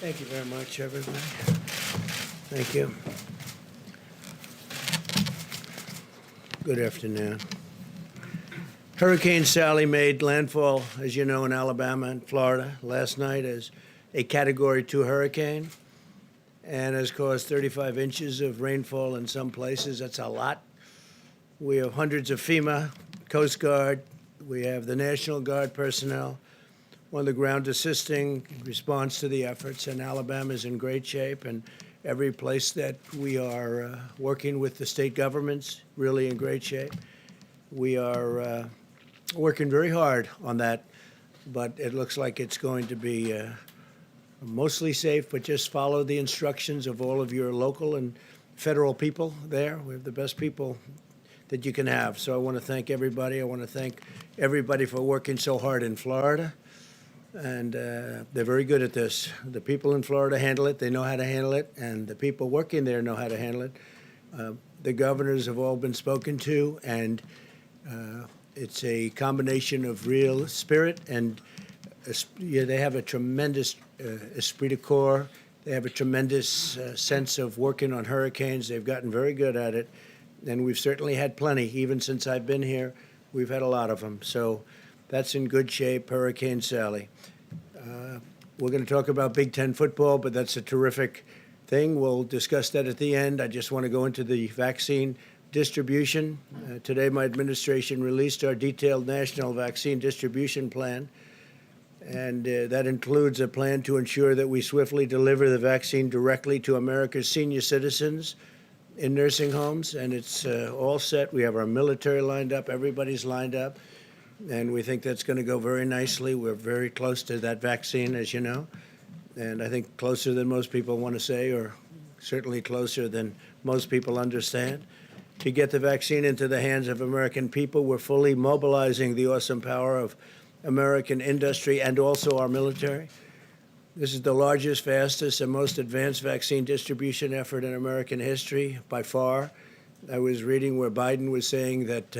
Thank you very much, everybody. Thank you. Good afternoon. Hurricane Sally made landfall, as you know, in Alabama and Florida last night as a Category 2 hurricane and has caused 35 inches of rainfall in some places. That's a lot. We have hundreds of FEMA, Coast Guard. We have the National Guard personnel on the ground assisting response to the efforts, and Alabama is in great shape, and every place that we are working with the state governments really in great shape. We are working very hard on that, but it looks like it's going to be mostly safe, but just follow the instructions of all of your local and federal people there. We have the best people that you can have. So I want to thank everybody. I want to thank everybody for working so hard in Florida. And they're very good at this. The people in Florida handle it. They know how to handle it. And the people working there know how to handle it. The governors have all been spoken to. And it's a combination of real spirit. And they have a tremendous esprit de corps. They have a tremendous sense of working on hurricanes. They've gotten very good at it. And we've certainly had plenty. Even since I've been here, we've had a lot of them. So that's in good shape, Hurricane Sally. We're going to talk about Big Ten football, but that's a terrific thing. We'll discuss that at the end. I just want to go into the vaccine distribution. Today, my administration released our detailed national vaccine distribution plan, and that includes a plan to ensure that we swiftly deliver the vaccine directly to America's senior citizens in nursing homes, and it's all set. We have our military lined up. Everybody's lined up. And we think that's going to go very nicely. We're very close to that vaccine, as you know, and I think closer than most people want to say, or certainly closer than most people understand. To get the vaccine into the hands of American people, we're fully mobilizing the awesome power of American industry and also our military. This is the largest, fastest, and most advanced vaccine distribution effort in American history by far. I was reading where Biden was saying that,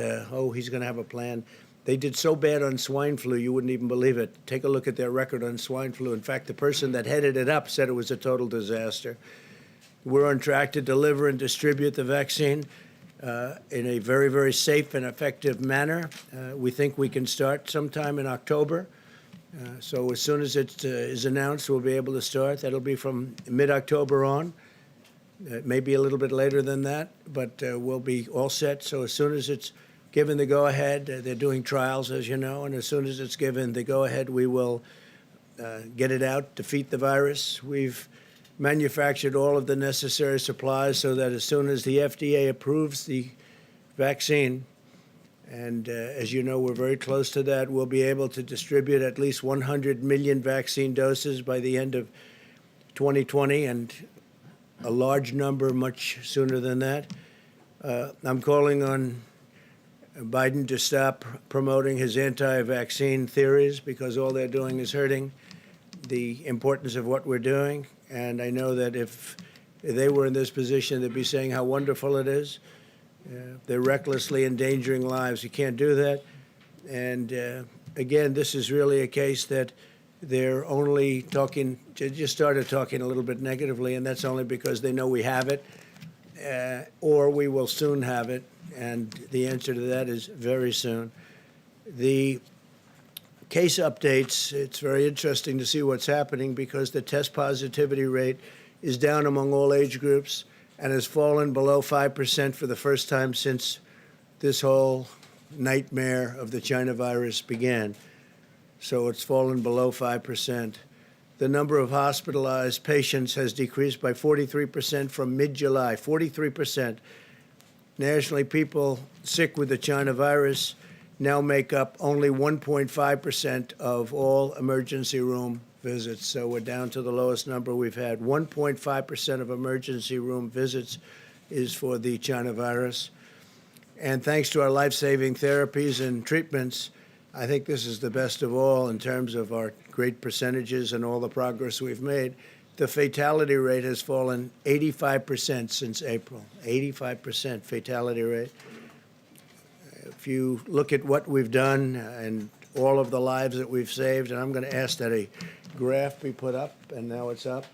he's going to have a plan. They did so bad on swine flu, you wouldn't even believe it. Take a look at their record on swine flu. In fact, the person that headed it up said it was a total disaster. We're on track to deliver and distribute the vaccine in a very, very safe and effective manner. We think we can start sometime in October. So as soon as it is announced, we'll be able to start. That'll be from mid-October on. Maybe a little bit later than that, but we'll be all set. So as soon as it's given the go-ahead, they're doing trials, as you know, and as soon as it's given the go-ahead, we will get it out, defeat the virus. We've manufactured all of the necessary supplies so that as soon as the FDA approves the vaccine, and as you know, we're very close to that, we'll be able to distribute at least 100 million vaccine doses by the end of 2020, and a large number much sooner than that. I'm calling on Biden to stop promoting his anti-vaccine theories because all they're doing is hurting the importance of what we're doing. And I know that if they were in this position, they'd be saying how wonderful it is. They're recklessly endangering lives. You can't do that. And again, this is really a case that they're only talking, just started talking a little bit negatively, and that's only because they know we have it, or we will soon have it. And the answer to that is very soon. The case updates, it's very interesting to see what's happening because the test positivity rate is down among all age groups and has fallen below 5% for the first time since this whole nightmare of the China virus began. So it's fallen below 5%. The number of hospitalized patients has decreased by 43% from mid-July, 43%. Nationally, people sick with the China virus now make up only 1.5% of all emergency room visits. So we're down to the lowest number we've had. 1.5% of emergency room visits is for the China virus. And thanks to our life-saving therapies and treatments, I think this is the best of all in terms of our great percentages and all the progress we've made. The fatality rate has fallen 85% since April, 85% fatality rate. If you look at what we've done and all of the lives that we've saved, and I'm going to ask that a graph be put up, and now it's up.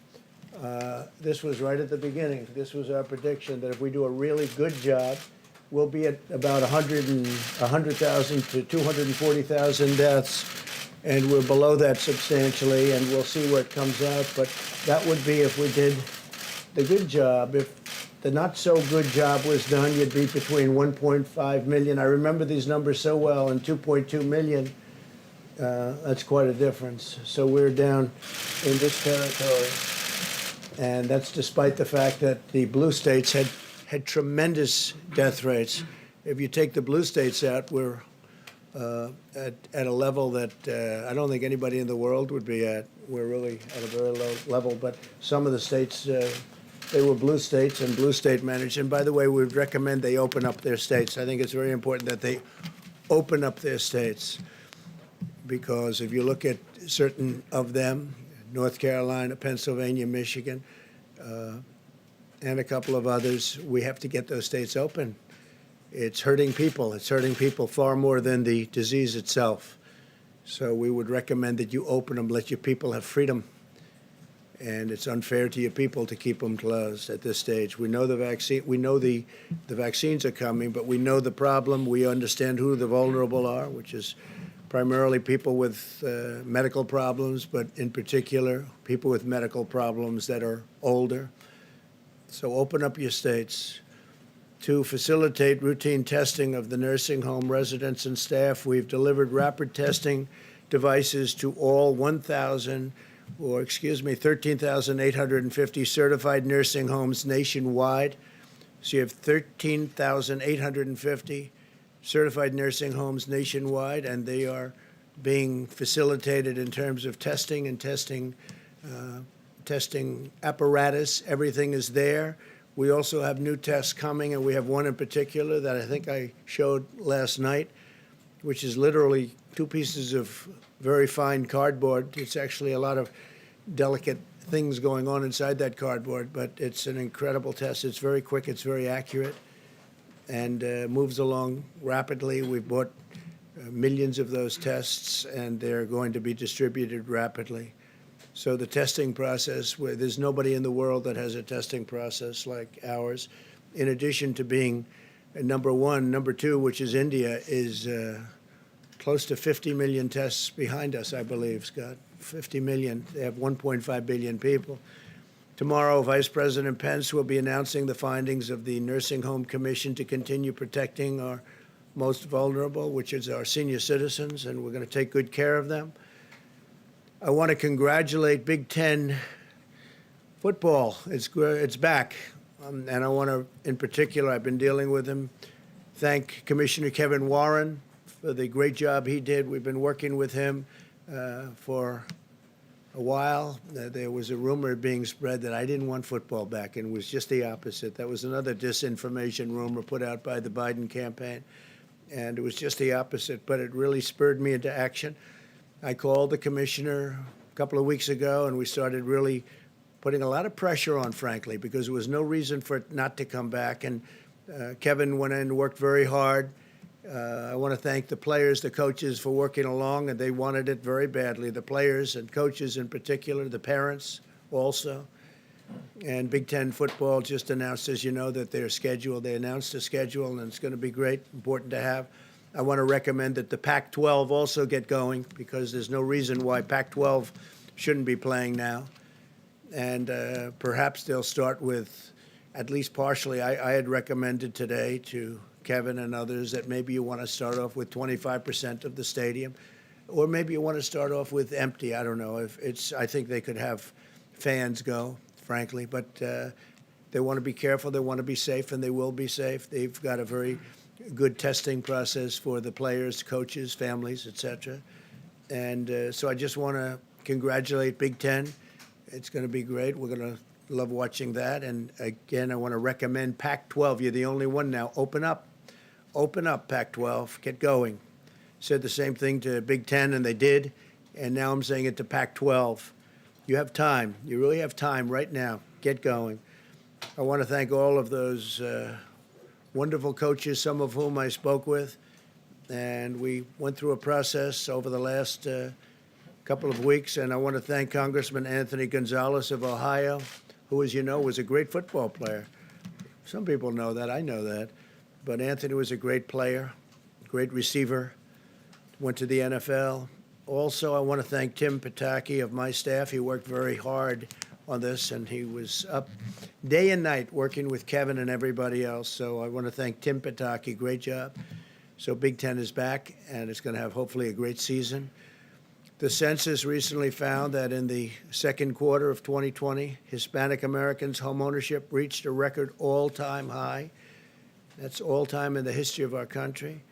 This was right at the beginning. This was our prediction that if we do a really good job, we'll be at about 100,000 to 240,000 deaths, and we're below that substantially, and we'll see where it comes out. But that would be if we did the good job. If the not-so-good job was done, you'd be between 1.5 million. I remember these numbers so well, and 2.2 million. That's quite a difference. So we're down in this territory. And that's despite the fact that the blue states had tremendous death rates. If you take the blue states out, we're at a level that I don't think anybody in the world would be at. We're really at a very low level. But some of the states, they were blue states and blue state managed. And by the way, we would recommend they open up their states. I think it's very important that they open up their states, because if you look at certain of them, North Carolina, Pennsylvania, Michigan, and a couple of others, we have to get those states open. It's hurting people. It's hurting people far more than the disease itself. So we would recommend that you open them, let your people have freedom. And it's unfair to your people to keep them closed at this stage. We know the vaccine. We know the vaccines are coming, but we know the problem. We understand who the vulnerable are, which is primarily people with medical problems, but in particular, people with medical problems that are older. So open up your states. To facilitate routine testing of the nursing home residents and staff, we've delivered rapid testing devices to all 13,850 certified nursing homes nationwide. So you have 13,850 certified nursing homes nationwide, and they are being facilitated in terms of testing and testing apparatus. Everything is there. We also have new tests coming, and we have one in particular that I think I showed last night, which is literally two pieces of very fine cardboard. It's actually a lot of delicate things going on inside that cardboard, but it's an incredible test. It's very quick. It's very accurate, and moves along rapidly. We've bought millions of those tests, and they're going to be distributed rapidly. So the testing process, where there's nobody in the world that has a testing process like ours, in addition to being number one, number two, which is India, is close to 50 million tests behind us, I believe, Scott. 50 million. They have 1.5 billion people. Tomorrow, Vice President Pence will be announcing the findings of the Nursing Home Commission to continue protecting our most vulnerable, which is our senior citizens, and we're going to take good care of them. I want to congratulate Big Ten football. It's back, and I want to, in particular, I've been dealing with him, thank Commissioner Kevin Warren for the great job he did. We've been working with him for a while. There was a rumor being spread that I didn't want football back, and it was just the opposite. That was another disinformation rumor put out by the Biden campaign, and it was just the opposite, but it really spurred me into action. I called the commissioner a couple of weeks ago, and we started really putting a lot of pressure on, frankly, because there was no reason for it not to come back. And Kevin went in and worked very hard. I want to thank the players, the coaches for working along, and they wanted it very badly. The players and coaches in particular, the parents also. And Big Ten football just announced, as you know, that they're scheduled. They announced a schedule, and it's going to be great, important to have. I want to recommend that the Pac-12 also get going, because there's no reason why Pac-12 shouldn't be playing now. And perhaps they'll start with, at least partially, I had recommended today to Kevin and others that maybe you want to start off with 25% of the stadium, or maybe you want to start off with empty. I don't know. I think they could have fans go, frankly, but they want to be careful. They want to be safe, and they will be safe. They've got a very good testing process for the players, coaches, families, et cetera. And so I just want to congratulate Big Ten. It's going to be great. We're going to love watching that. And again, I want to recommend Pac-12. You're the only one now. Open up, Pac-12. Get going. Said the same thing to Big Ten, and they did. And now I'm saying it to Pac-12. You have time. You really have time right now. Get going. I want to thank all of those wonderful coaches, some of whom I spoke with, and we went through a process over the last couple of weeks, and I want to thank Congressman Anthony Gonzalez of Ohio, who, as you know, was a great football player. Some people know that. I know that. But Anthony was a great player, great receiver, went to the NFL. Also, I want to thank Tim Pataki of my staff. He worked very hard on this, and he was up day and night working with Kevin and everybody else. So I want to thank Tim Pataki. Great job. So Big Ten is back, and it's going to have hopefully a great season. The census recently found that in the second quarter of 2020, Hispanic Americans' home ownership reached a record all-time high. That's all-time in the history of our country.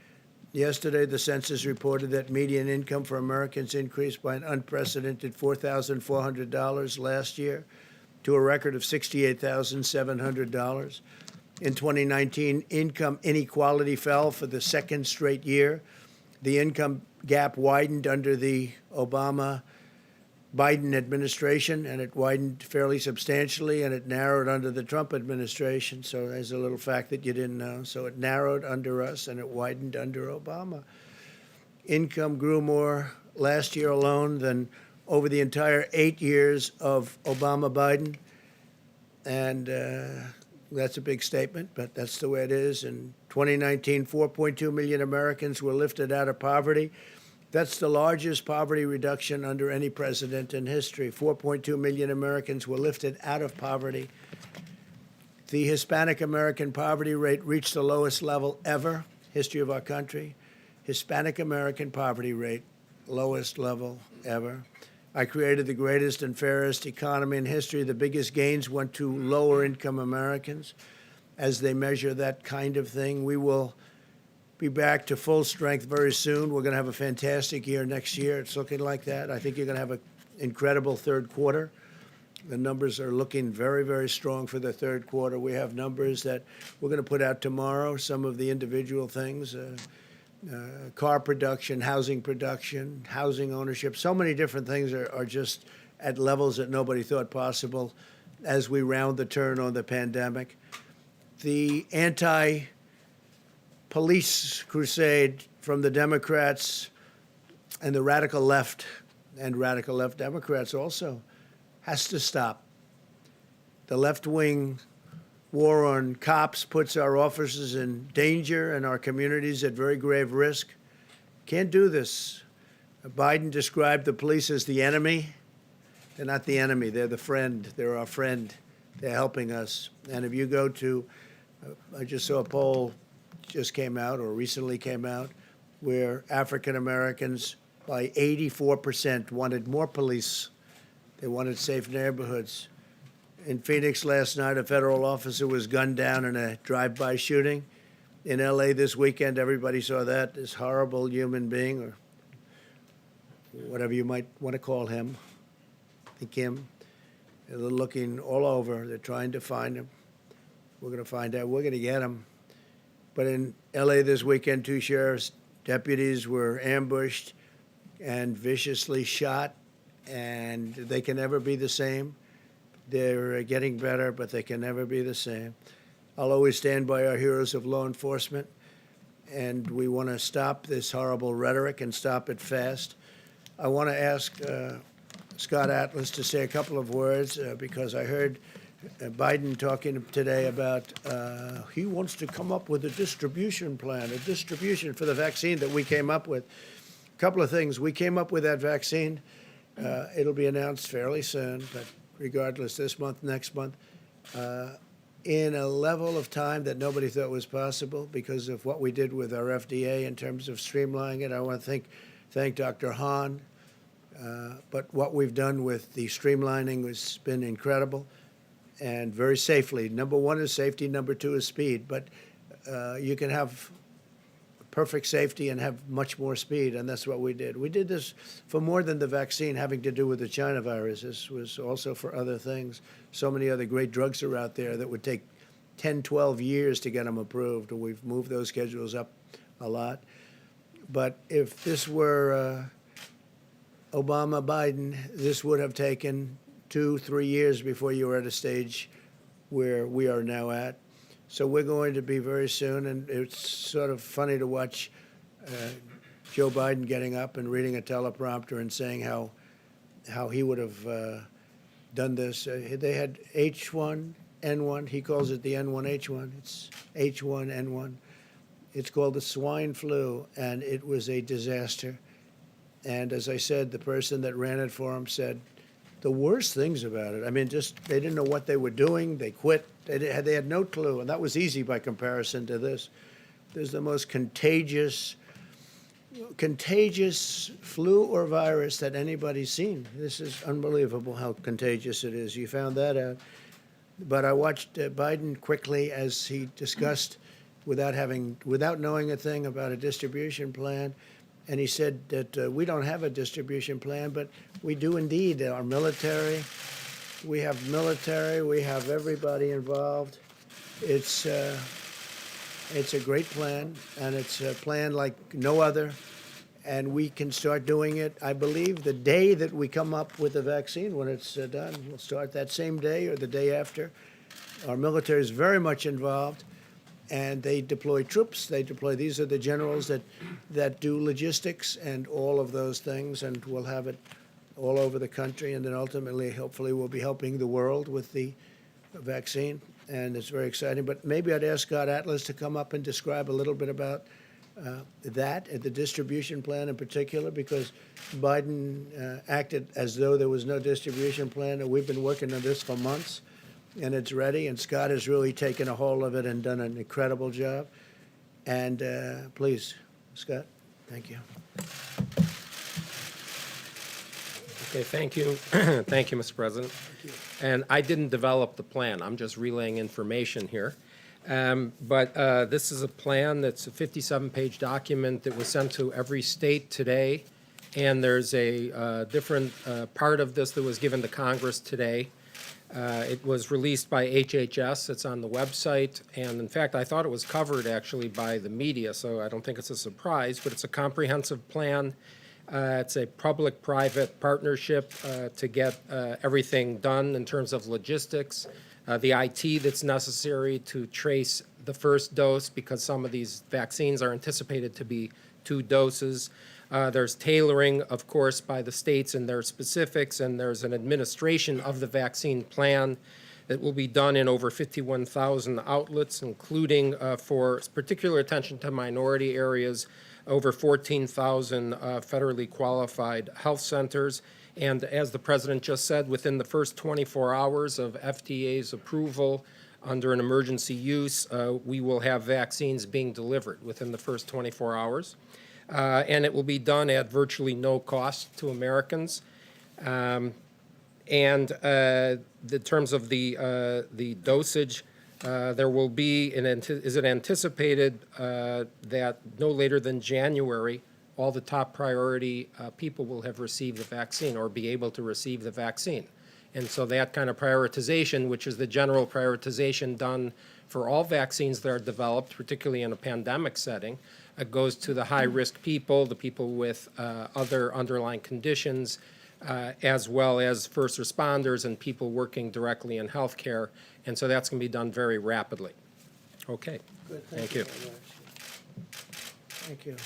Yesterday, the census reported that median income for Americans increased by an unprecedented $4,400 last year to a record of $68,700. In 2019, income inequality fell for the second straight year. The income gap widened under the Obama-Biden administration, and it widened fairly substantially, and it narrowed under the Trump administration. So there's a little fact that you didn't know. So it narrowed under us, and it widened under Obama. Income grew more last year alone than over the entire 8 years of Obama-Biden, and that's a big statement, but that's the way it is. In 2019, 4.2 million Americans were lifted out of poverty. That's the largest poverty reduction under any president in history. 4.2 million Americans were lifted out of poverty. The Hispanic American poverty rate reached the lowest level ever, history of our country. Hispanic American poverty rate, lowest level ever. I created the greatest and fairest economy in history. The biggest gains went to lower income Americans. As they measure that kind of thing, we will be back to full strength very soon. We're going to have a fantastic year next year. It's looking like that. I think you're going to have an incredible third quarter. The numbers are looking very, very strong for the third quarter. We have numbers that we're going to put out tomorrow, some of the individual things. Car production, housing ownership. So many different things are just at levels that nobody thought possible as we round the turn on the pandemic. The anti-police crusade from the Democrats and the radical left, and radical left Democrats also, has to stop. The left-wing war on cops puts our officers in danger and our communities at very grave risk. Can't do this. Biden described the police as the enemy. They're not the enemy. They're the friend. They're our friend. They're helping us. And if you go to, I just saw a poll just came out or recently came out where African Americans by 84% wanted more police. They wanted safe neighborhoods. In Phoenix last night, a federal officer was gunned down in a drive-by shooting. In L.A. this weekend, everybody saw that. This horrible human being, or whatever you might want to call him, him. They're looking all over. They're trying to find him. We're going to find out. We're going to get him. But in L.A. this weekend, 2 sheriff's deputies were ambushed and viciously shot, and they can never be the same. They're getting better, but they can never be the same. I'll always stand by our heroes of law enforcement, and we want to stop this horrible rhetoric and stop it fast. I want to ask Scott Atlas to say a couple of words because I heard Biden talking today about he wants to come up with a distribution plan, a distribution for the vaccine that we came up with. A couple of things. We came up with that vaccine. It'll be announced fairly soon, but regardless, this month, next month, in a level of time that nobody thought was possible because of what we did with our FDA in terms of streamlining it. I want to thank Dr. Hahn, but what we've done with the streamlining has been incredible and very safely. Number one is safety, number two is speed, but you can have perfect safety and have much more speed, and that's what we did. We did this for more than the vaccine having to do with the China virus. This was also for other things. So many other great drugs are out there that would take 10, 12 years to get them approved, and we've moved those schedules up a lot. But if this were Obama, Biden, this would have taken 2-3 years before you were at a stage where we are now at. So we're going to be very soon, and it's sort of funny to watch Joe Biden getting up and reading a teleprompter and saying how he would have done this. They had H1N1. He calls it the N1H1. It's H1N1. It's called the swine flu, and it was a disaster. And as I said, the person that ran it for him said the worst things about it. I mean, just they didn't know what they were doing. They quit. They had no clue, and that was easy by comparison to this. There's the most contagious flu or virus that anybody's seen. This is unbelievable how contagious it is. You found that out. But I watched Biden quickly as he discussed without knowing a thing about a distribution plan. And he said that we don't have a distribution plan, but we do indeed. Our military, we have everybody involved. It's a great plan, and it's a plan like no other. And we can start doing it, I believe, the day that we come up with the vaccine, when it's done. We'll start that same day or the day after. Our military is very much involved, and they deploy troops. These are the generals that do logistics and all of those things, and we'll have it all over the country. And then ultimately, hopefully, we'll be helping the world with the vaccine, and it's very exciting. But maybe I'd ask Scott Atlas to come up and describe a little bit about the distribution plan in particular, because Biden acted as though there was no distribution plan, and we've been working on this for months, and it's ready, and Scott has really taken a hold of it and done an incredible job. And please, Scott, thank you. Okay, thank you. Thank you, Mr. President. And I didn't develop the plan. I'm just relaying information here. But this is a plan that's a 57-page document that was sent to every state today. And there's a different part of this that was given to Congress today. It was released by HHS. It's on the website. And in fact, I thought it was covered actually by the media, so I don't think it's a surprise. But it's a comprehensive plan. It's a public-private partnership to get everything done in terms of logistics, the IT that's necessary to trace the first dose, because some of these vaccines are anticipated to be 2 doses. There's tailoring, of course, by the states and their specifics, and there's an administration of the vaccine plan that will be done in over 51,000 outlets, including for particular attention to minority areas, over 14,000 federally qualified health centers. And as the President just said, within the first 24 hours of FDA's approval under an emergency use, we will have vaccines being delivered within the first 24 hours. And it will be done at virtually no cost to Americans. And in terms of the dosage, there will be, is it anticipated that no later than January, all the top priority people will have received the vaccine or be able to receive the vaccine. And so that kind of prioritization, which is the general prioritization done for all vaccines that are developed, particularly in a pandemic setting, goes to the high-risk people, the people with other underlying conditions, as well as first responders and people working directly in healthcare. And so that's going to be done very rapidly. Okay. Good, thank you. Thank you.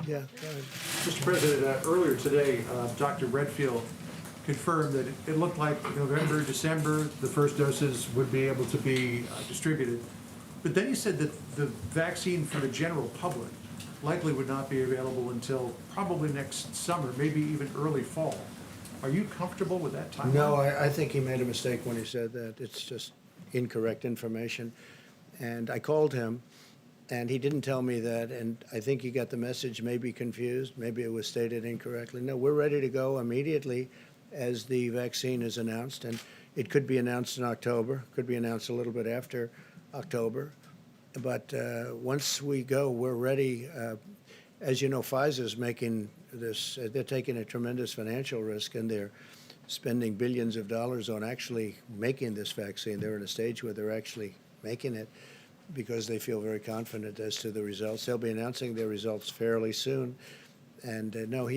Yeah, go ahead. Mr. President, earlier today, Dr. Redfield confirmed that it looked like November, December, the first doses would be able to be distributed. But then he said that the vaccine for the general public likely would not be available until probably next summer, maybe even early fall. Are you comfortable with that timeline? No, I think he made a mistake when he said that. It's just incorrect information. And I called him, and he didn't tell me that, and I think he got the message maybe confused. Maybe it was stated incorrectly. No, we're ready to go immediately as the vaccine is announced, and it could be announced in October, could be announced a little bit after October. But once we go, we're ready. As you know, Pfizer's making this, they're taking a tremendous financial risk, and they're spending billions of dollars on actually making this vaccine. They're in a stage where they're actually making it because they feel very confident as to the results. They'll be announcing their results fairly soon. And no,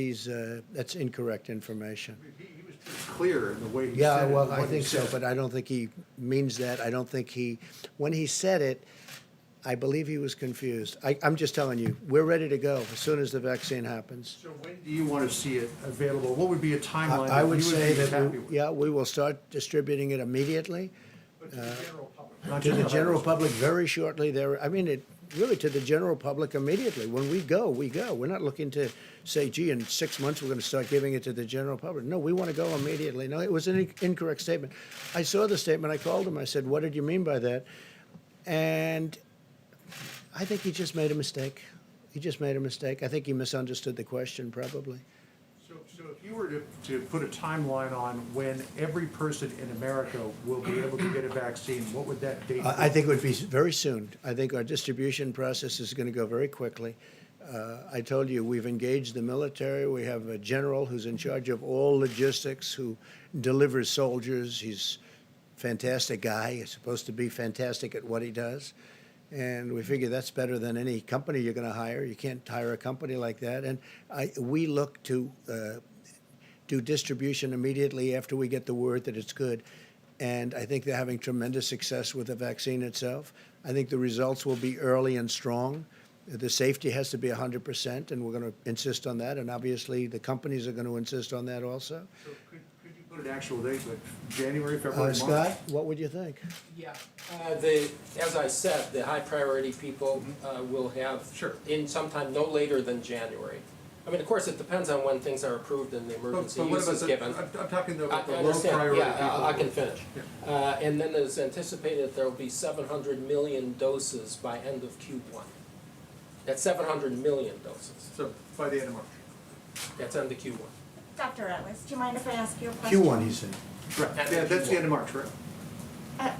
that's incorrect information. He was pretty clear in the way he said it. Yeah, well, I think so, but I don't think he means that. I don't think when he said it, I believe he was confused. I'm just telling you, we're ready to go as soon as the vaccine happens. So when do you want to see it available? What would be a timeline I that would you would say be that, happy with? yeah, we will start distributing it immediately. But to the general public, not To the just general Pfizer. public very shortly there. I mean, it really to the general public immediately. When we go, we go. We're not looking to say, gee, in 6 months we're going to start giving it to the general public. No, we want to go immediately. No, it was an incorrect statement. I saw the statement. I called him. I said, what did you mean by that? And I think he just made a mistake. He just made a mistake. I think he misunderstood the question probably. So if you were to put a timeline on when every person in America will be able to get a vaccine, what would that date be? I think it would be very soon. I think our distribution process is going to go very quickly. I told you, we've engaged the military. We have a general who's in charge of all logistics, who delivers soldiers. He's a fantastic guy. He's supposed to be fantastic at what he does. And we figure that's better than any company you're going to hire. You can't hire a company like that. And we look to do distribution immediately after we get the word that it's good. And I think they're having tremendous success with the vaccine itself. I think the results will be early and strong. The safety has to be 100%, and we're going to insist on that. And obviously, the companies are going to insist on that also. So could you put an actual date, like January, February, March? Scott, what would you think? Yeah, as I said, the high priority people will have Sure. in sometime no later than January. I mean, of course, it depends on when things are approved and the emergency But what use about is the, given. I'm talking about the I low understand, priority people. yeah, I can finish. Yeah. And then it's anticipated there will be 700 million doses by end of Q1. That's 700 million doses. So by the end of March. That's end of Q1. Dr. Atlas, do you mind if I ask you a question? Q1, he said. Right, yeah, that's the end of March, right?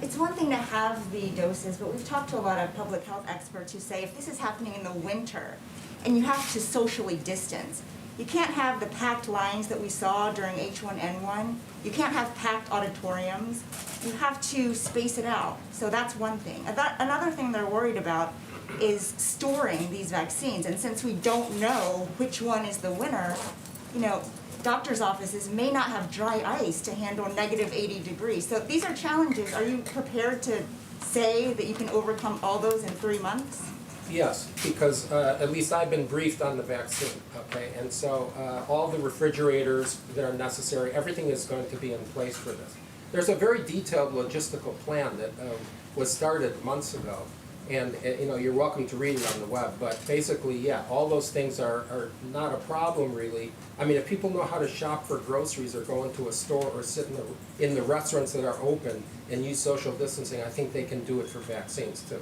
It's one thing to have the doses, but we've talked to a lot of public health experts who say if this is happening in the winter and you have to socially distance, you can't have the packed lines that we saw during H1N1. You can't have packed auditoriums. You have to space it out. So that's one thing. Another thing they're worried about is storing these vaccines. And since we don't know which one is the winner, you know, doctors' offices may not have dry ice to handle negative 80 degrees. So these are challenges. Are you prepared to say that you can overcome all those in 3 months? Yes, because at least I've been briefed on the vaccine, okay? And so all the refrigerators that are necessary, everything is going to be in place for this. There's a very detailed logistical plan that was started months ago. And you know, you're welcome to read it on the web, but basically, yeah, all those things are not a problem really. I mean, if people know how to shop for groceries or go into a store or sit in the restaurants that are open and use social distancing, I think they can do it for vaccines too.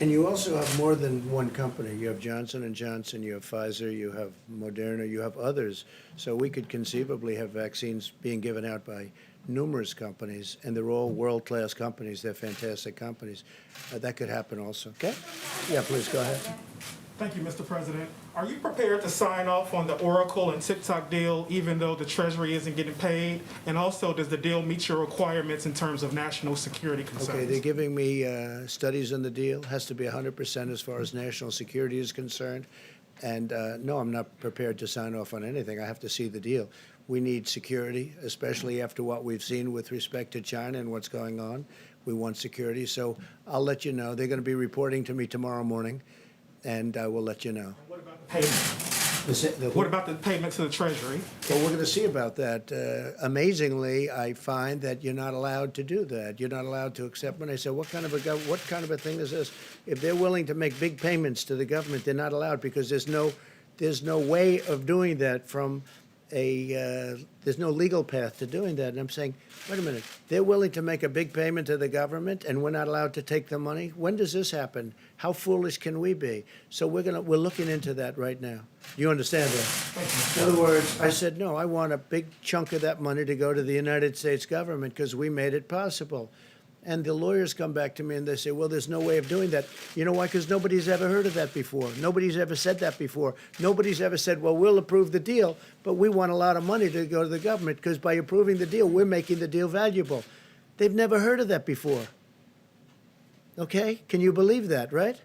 And you also have more than one company. You have Johnson & Johnson, you have Pfizer, you have Moderna, you have others. So we could conceivably have vaccines being given out by numerous companies, and they're all world-class companies. They're fantastic companies. That could happen also. Okay? Yeah, please go ahead. Thank you, Mr. President. Are you prepared to sign off on the Oracle and TikTok deal even though the Treasury isn't getting paid? And also, does the deal meet your requirements in terms of national security concerns? Okay, they're giving me studies on the deal. Has to be 100% as far as national security is concerned. And no, I'm not prepared to sign off on anything. I have to see the deal. We need security, especially after what we've seen with respect to China and what's going on. We want security. So I'll let you know. They're going to be reporting to me tomorrow morning, and I will let you know. What about the payment? What about the payment to the Treasury? Well, we're going to see about that. Amazingly, I find that you're not allowed to do that. You're not allowed to accept money. I said, what kind of a thing is this? If they're willing to make big payments to the government, they're not allowed because there's no way of doing that from there's no legal path to doing that. And I'm saying, wait a minute, they're willing to make a big payment to the government and we're not allowed to take the money? When does this happen? How foolish can we be? So we're looking into that right now. You understand that? In other words, I said, no, I want a big chunk of that money to go to the United States government because we made it possible. And the lawyers come back to me and they say, well, there's no way of doing that. You know why? Because nobody's ever heard of that before. Nobody's ever said that before. Nobody's ever said, well, we'll approve the deal, but we want a lot of money to go to the government because by approving the deal, we're making the deal valuable. They've never heard of that before. Okay? Can you believe that, right?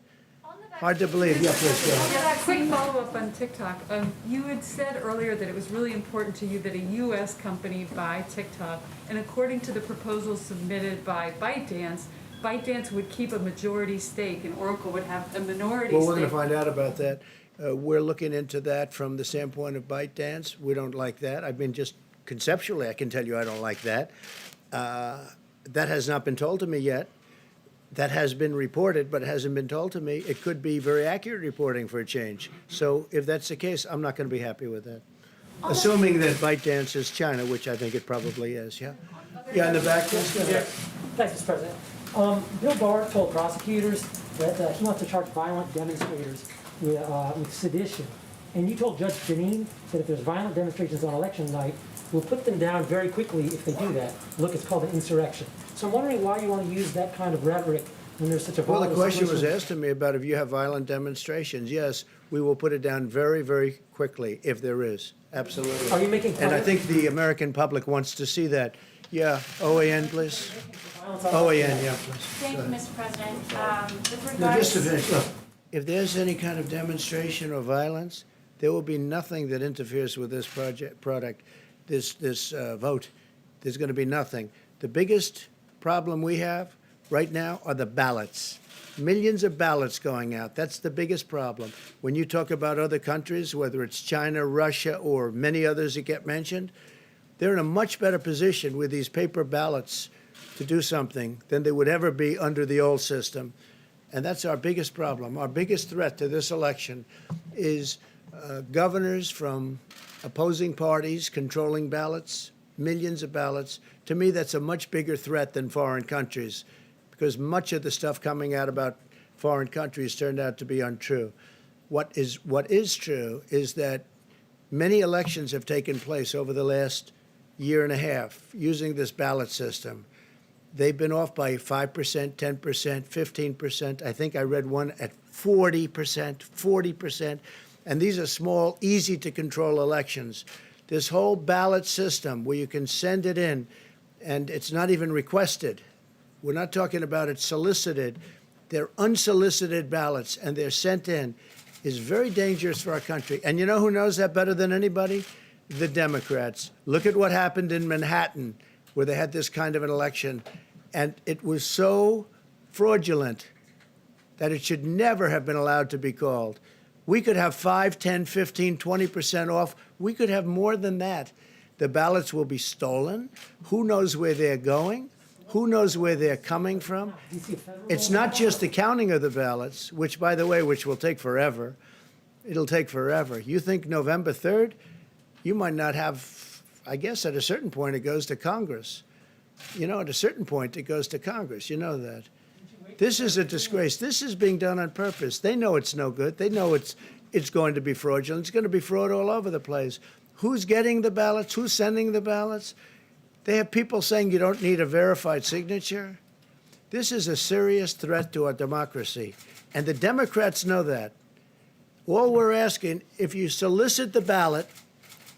Hard to believe. Yeah, please go ahead. Quick follow-up on TikTok. You had said earlier that it was really important to you that a U.S. company buy TikTok, and according to the proposal submitted by ByteDance, ByteDance would keep a majority stake and Oracle would have a minority Well, stake. we're going to find out about that. We're looking into that from the standpoint of ByteDance. We don't like that. I mean, just conceptually, I can tell you I don't like that. That has not been told to me yet. That has been reported, but it hasn't been told to me. It could be very accurate reporting for a change. So if that's the case, I'm not going to be happy with that. Assuming that ByteDance is China, which I think it probably is, yeah? Yeah, in the back, yes, go ahead. Thanks, Mr. President. Bill Barr told prosecutors that he wants to charge violent demonstrators with sedition. And you told Judge Janine that if there's violent demonstrations on election night, we'll put them down very quickly if they do that. Look, it's called an insurrection. So I'm wondering why you want to use that kind of rhetoric when there's such a Well, the volatile question was situation. asked to me about if you have violent demonstrations. Yes, we will put it down very, very quickly if there is. Absolutely. Are you making And I plans? think the American public wants to see that. Yeah, OAN, please. Violence on OAN, election yeah, night. please. Thank you, Mr. President. With No, just to regards, finish, look, if there's any kind of demonstration or violence, there will be nothing that interferes with this this vote. There's going to be nothing. The biggest problem we have right now are the ballots. Millions of ballots going out. That's the biggest problem. When you talk about other countries, whether it's China, Russia, or many others that get mentioned, they're in a much better position with these paper ballots to do something than they would ever be under the old system. And that's our biggest problem. Our biggest threat to this election is governors from opposing parties controlling ballots, millions of ballots. To me, that's a much bigger threat than foreign countries, because much of the stuff coming out about foreign countries turned out to be untrue. What is true is that many elections have taken place over the last year and a half using this ballot system. They've been off by 5%, 10%, 15%. I think I read one at 40%. And these are small, easy to control elections. This whole ballot system where you can send it in and it's not even requested. We're not talking about it solicited. They're unsolicited ballots and they're sent in is very dangerous for our country. And you know who knows that better than anybody? The Democrats. Look at what happened in Manhattan where they had this kind of an election. And it was so fraudulent that it should never have been allowed to be called. We could have 5, 10, 15, 20% off. We could have more than that. The ballots will be stolen. Who knows where they're going? Who knows where they're coming from? Do you see a federal It's not just the counting of the ballots, which, by the way, which will take forever. It'll take forever. You think November 3rd? You might not have, I guess at a certain point it goes to Congress. You know, at a certain point it goes to Congress. You know that. This is a disgrace. This is being done on purpose. They know it's no good. They know it's going to be fraudulent. It's going to be fraud all over the place. Who's getting the ballots? Who's sending the ballots? They have people saying you don't need a verified signature. This is a serious threat to our democracy. And the Democrats know that. All we're asking, if you solicit the ballot,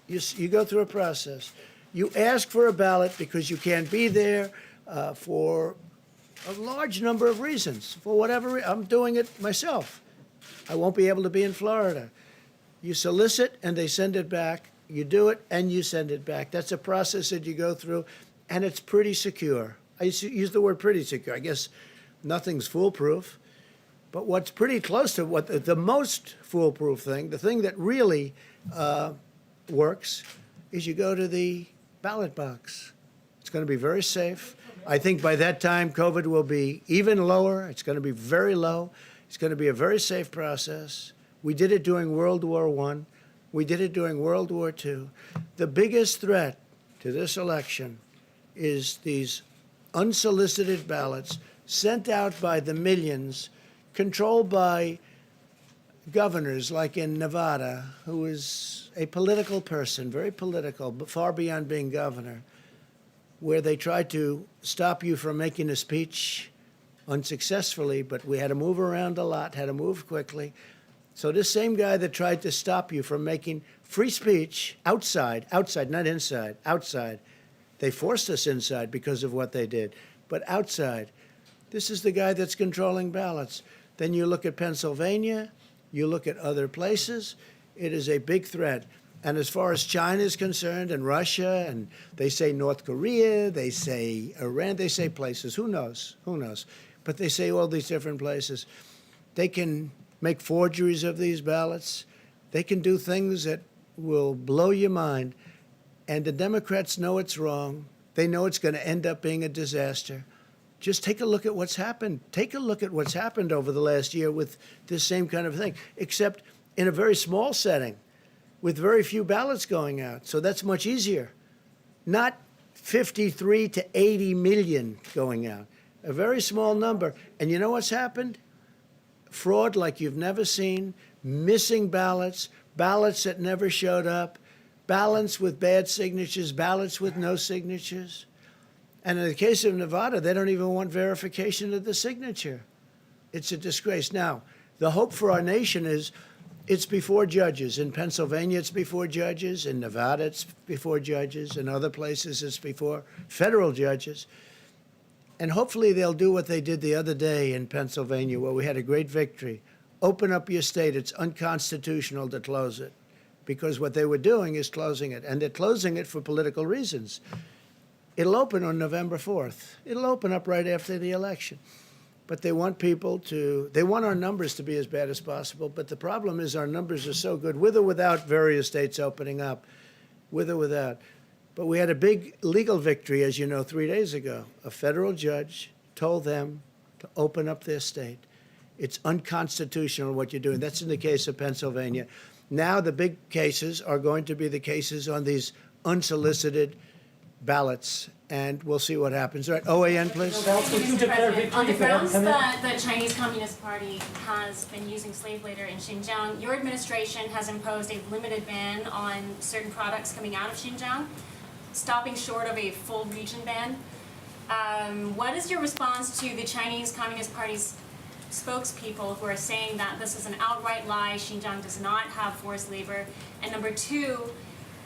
you go through a process. You ask for a ballot because you can't be there for a large number of reasons. For whatever I'm doing it myself. I won't be able to be in Florida. You solicit and they send it back. You do it and you send it back. That's a process that you go through, and it's pretty secure. I use the word pretty secure. I guess nothing's foolproof. But what's pretty close to what the most foolproof thing, the thing that really works, is you go to the ballot box. It's going to be very safe. I think by that time, COVID will be even lower. It's going to be very low. It's going to be a very safe process. We did it during World War I. We did it during World War II. The biggest threat to this election is these unsolicited ballots sent out by the millions, controlled by governors like in Nevada, who is a political person, very political, but far beyond being governor, where they tried to stop you from making a speech unsuccessfully, but we had to move around a lot, had to move quickly. So this same guy that tried to stop you from making free speech outside, not inside, outside. They forced us inside because of what they did, but outside. This is the guy that's controlling ballots. Then you look at Pennsylvania, you look at other places, it is a big threat. And as far as China is concerned, and Russia, and they say North Korea, they say Iran, they say places, who knows? Who knows? but they say all these different places. They can make forgeries of these ballots. They can do things that will blow your mind. And the Democrats know it's wrong. They know it's going to end up being a disaster. Just take a look at what's happened. Take a look at what's happened over the last year with this same kind of thing, except in a very small setting with very few ballots going out. So that's much easier. Not 53 to 80 million going out. A very small number. And you know what's happened? Fraud like you've never seen, missing ballots, ballots that never showed up, ballots with bad signatures, ballots with no signatures. And in the case of Nevada, they don't even want verification of the signature. It's a disgrace. Now, the hope for our nation is it's before judges. In Pennsylvania, it's before judges. In Nevada, it's before judges. In other places, it's before federal judges. And hopefully they'll do what they did the other day in Pennsylvania, where we had a great victory. Open up your state. It's unconstitutional to close it, because what they were doing is closing it, and they're closing it for political reasons. It'll open on November 4th. It'll open up right after the election. But they want they want our numbers to be as bad as possible. But the problem is our numbers are so good, with or without various states opening up, with or without. But we had a big legal victory, as you know, 3 days ago. A federal judge told them to open up their state. It's unconstitutional what you're doing. That's in the case of Pennsylvania. Now the big cases are going to be the cases on these unsolicited ballots, and we'll see what happens. All right, OAN, please. Mr. President, on the grounds that the Chinese Communist Party has been using slave labor in Xinjiang, your administration has imposed a limited ban on certain products coming out of Xinjiang, stopping short of a full region ban. What is your response to the Chinese Communist Party's spokespeople who are saying that this is an outright lie, Xinjiang does not have forced labor? And number two,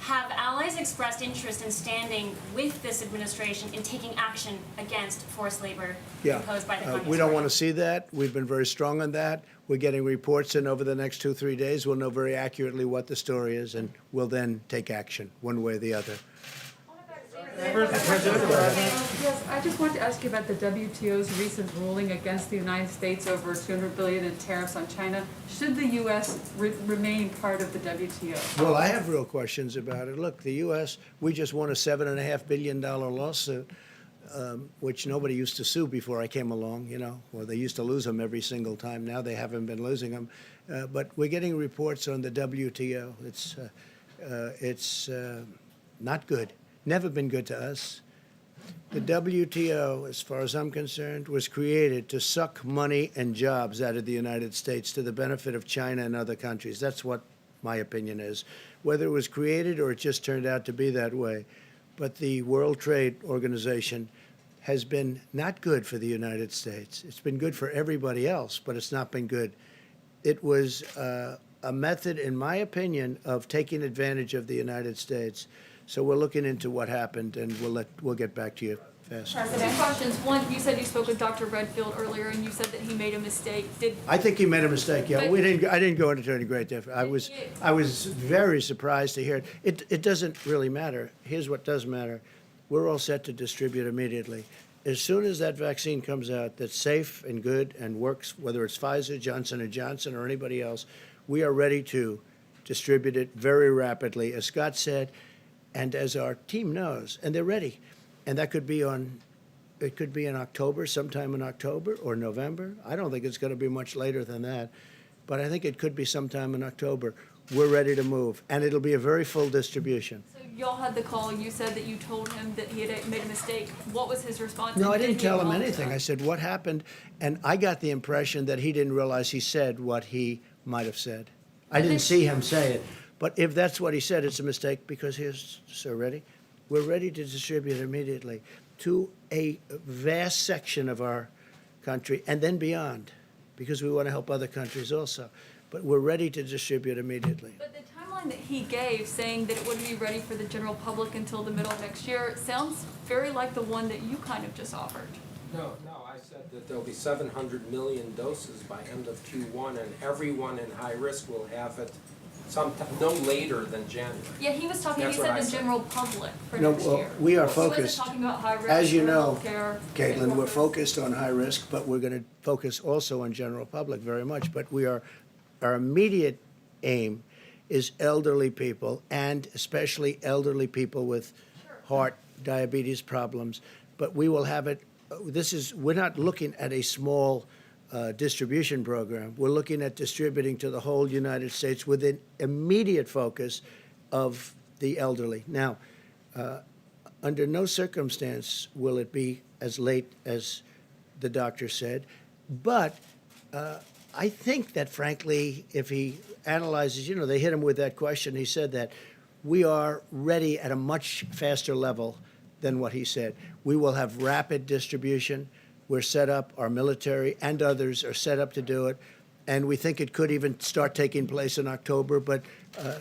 have allies expressed interest in standing with this administration in taking action against forced labor imposed by the Communist We don't Party? want to see that. We've been very strong on that. We're getting reports in over the next 2-3 days. We'll know very accurately what the story is, and we'll then take action one way or the other. Yes, I just wanted to ask you about the WTO's recent ruling against the United States over $200 billion in tariffs on China. Should the U.S. remain part of the WTO? Well, I have real questions about it. Look, the U.S., we just won a $7.5 billion lawsuit, which nobody used to sue before I came along, you know. Well, they used to lose them every single time. Now they haven't been losing them. But we're getting reports on the WTO. It's not good. Never been good to us. The WTO, as far as I'm concerned, was created to suck money and jobs out of the United States to the benefit of China and other countries. That's what my opinion is. Whether it was created or it just turned out to be that way. But the World Trade Organization has been not good for the United States. It's been good for everybody else, but it's not been good. It was a method, in my opinion, of taking advantage of the United States. So we're looking into what happened, and we'll get back to you fast. Two questions. One, you said you spoke with Dr. Redfield earlier, and you said that he made a mistake. I think he made a mistake. Yeah, But- I didn't go into any great depth. I was very surprised to hear it. It doesn't really matter. Here's what does matter. We're all set to distribute immediately. As soon as that vaccine comes out that's safe and good and works, whether it's Pfizer, Johnson & Johnson, or anybody else, we are ready to distribute it very rapidly. As Scott said, and as our team knows, and they're ready. And that could be it could be in October, sometime in October or November. I don't think it's going to be much later than that, but I think it could be sometime in October. We're ready to move, and it'll be a very full distribution. So y'all had the call. You said that you told him that he had made a mistake. What was his response? No, I And didn't did he tell him apologize? anything. I said, what happened? And I got the impression that he didn't realize he said what he might have said. I didn't see him say it. But if that's what he said, it's a mistake, because here's, sir, ready? We're ready to distribute immediately to a vast section of our country and then beyond, because we want to help other countries also. But we're ready to distribute immediately. But the timeline that he gave, saying that it wouldn't be ready for the general public until the middle of next year, sounds very like the one that you kind of just offered. No, I said that there'll be 700 million doses by end of Q1, and everyone in high risk will have it no later than January. Yeah, he was talking, he That's what said I the said. general public for No, next well, year. we are He wasn't focused, talking about high risk as you or know, healthcare. Caitlin, we're focused on high risk, but we're going to focus also on general public very much. But our immediate aim is elderly people, and especially elderly people with heart, diabetes problems. But we will have it, we're not looking at a small distribution program. We're looking at distributing to the whole United States with an immediate focus of the elderly. Now, under no circumstance will it be as late as the doctor said, but I think that, frankly, if he analyzes, they hit him with that question, he said that we are ready at a much faster level than what he said. We will have rapid distribution. We're set up, our military and others are set up to do it, and we think it could even start taking place in October, but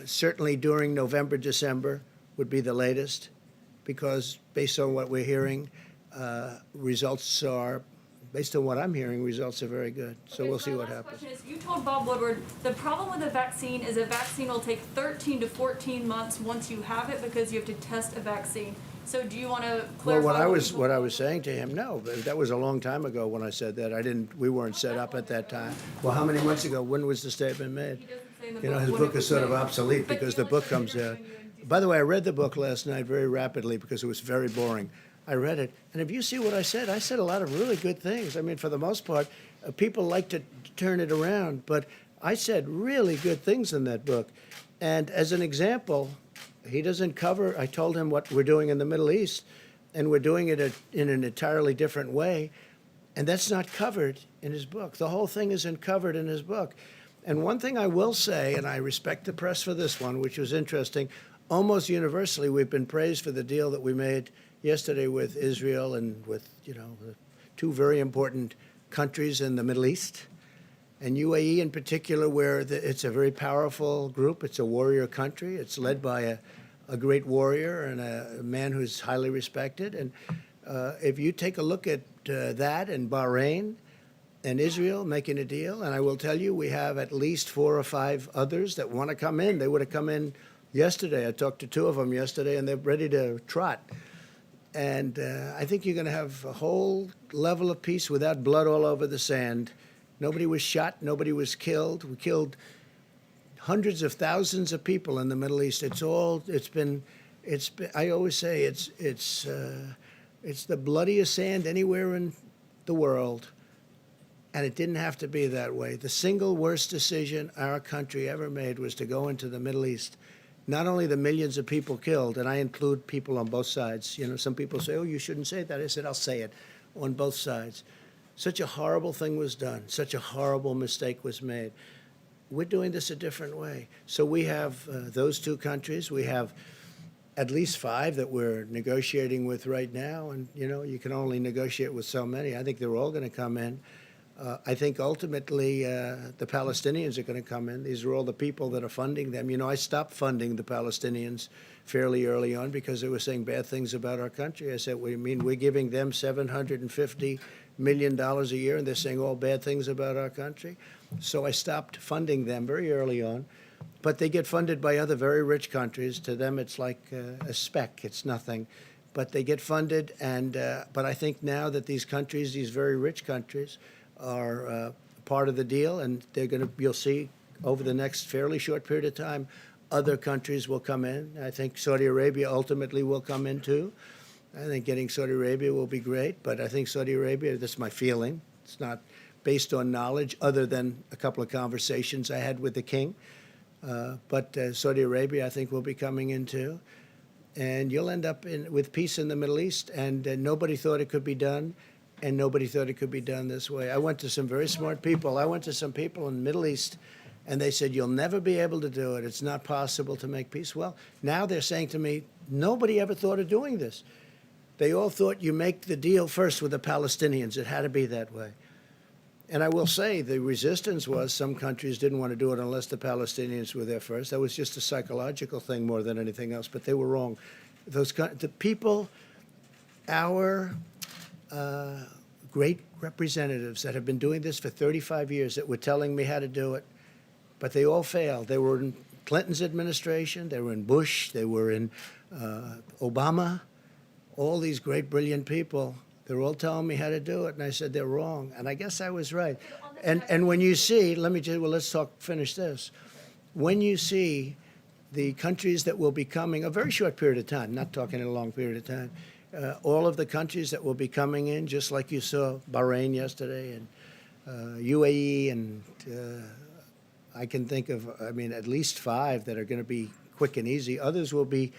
certainly during November, December would be the latest, because based on what we're hearing, results are, based on what I'm hearing, results are very good. So we'll see what happens. My last question is, you told Bob Woodward, the problem with a vaccine is a vaccine will take 13 to 14 months once you have it because you have to test a vaccine. So do you want to Well, clarify? what I was saying to him, no, that was a long time ago when I said that. We weren't set up at that time. Well, how many months ago? When was the statement made? He doesn't say in the book His when book it was is sort of made. obsolete But because you the book looked at comes it out. when you were in By the way, I read the book last night very rapidly because it was very boring. I read it, and if you see what I said a lot of really good things. I mean, for the most part, people like to turn it around, but I said really good things in that book. And as an example, he doesn't cover, I told him what we're doing in the Middle East, and we're doing it in an entirely different way, and that's not covered in his book. The whole thing isn't covered in his book. And one thing I will say, and I respect the press for this one, which was interesting, almost universally we've been praised for the deal that we made yesterday with Israel and with, the two very important countries in the Middle East, and UAE in particular, where it's a very powerful group. It's a warrior country. It's led by a great warrior and a man who's highly respected. And if you take a look at that and Bahrain and Israel making a deal, and I will tell you, we have at least 4 or 5 others that want to come in. They would have come in yesterday. I talked to 2 of them yesterday, and they're ready to trot. And I think you're going to have a whole level of peace without blood all over the sand. Nobody was shot. Nobody was killed. We killed hundreds of thousands of people in the Middle East. It's been. I always say it's the bloodiest sand anywhere in the world, and it didn't have to be that way. The single worst decision our country ever made was to go into the Middle East. Not only the millions of people killed, and I include people on both sides. Some people say, "Oh, you shouldn't say that." I said, "I'll say it," on both sides. Such a horrible thing was done. Such a horrible mistake was made. We're doing this a different way. So we have those 2 countries. We have at least 5 that we're negotiating with right now. And, you can only negotiate with so many. I think they're all going to come in. I think ultimately the Palestinians are going to come in. These are all the people that are funding them. I stopped funding the Palestinians fairly early on because they were saying bad things about our country. I said, "What do you mean? We're giving them $750 million a year, and they're saying all bad things about our country?" So I stopped funding them very early on. But they get funded by other very rich countries. To them, it's like a speck. It's nothing. But they get funded. And but I think now that these countries, these very rich countries, are part of the deal, and you'll see over the next fairly short period of time, other countries will come in. I think Saudi Arabia ultimately will come in too. I think getting Saudi Arabia will be great, but I think Saudi Arabia, that's my feeling. It's not based on knowledge other than a couple of conversations I had with the king. But Saudi Arabia, I think, will be coming in too. And you'll end up with peace in the Middle East, and nobody thought it could be done. And nobody thought it could be done this way. I went to some very smart people. I went to some people in the Middle East, and they said, "You'll never be able to do it. It's not possible to make peace." Well, now they're saying to me, nobody ever thought of doing this. They all thought you make the deal first with the Palestinians. It had to be that way. And I will say the resistance was some countries didn't want to do it unless the Palestinians were there first. That was just a psychological thing more than anything else, but they were wrong. The people, our great representatives that have been doing this for 35 years that were telling me how to do it, but they all failed. They were in Clinton's administration, they were in Bush, they were in Obama, all these great, brilliant people. They're all telling me how to do it, and I said they're wrong, and I guess I was right. And when you see, let's finish this. When you see the countries that will be coming, a very short period of time, not talking in a long period of time, all of the countries that will be coming in, just like you saw Bahrain yesterday and UAE, and I can think of, at least 5 that are going to be quick and easy. Others will be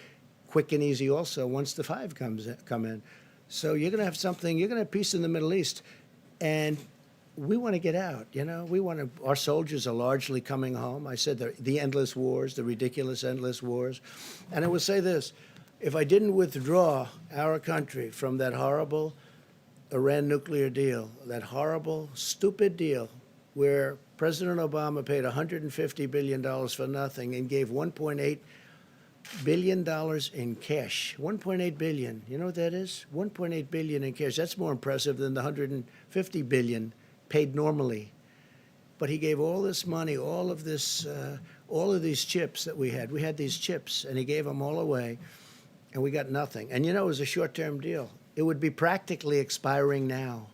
quick and easy also once the 5 come in. So you're going to have something, you're going to have peace in the Middle East, and we want to get out, our soldiers are largely coming home. I said the endless wars, the ridiculous endless wars. And I will say this, if I didn't withdraw our country from that horrible Iran nuclear deal, that horrible, stupid deal where President Obama paid $150 billion for nothing and gave $1.8 billion in cash. $1.8 billion. You know what that is? $1.8 billion in cash. That's more impressive than the $150 billion paid normally. But he gave all this money, all of these chips that we had. We had these chips, and he gave them all away, and we got nothing. And it was a short-term deal. It would be practically expiring now.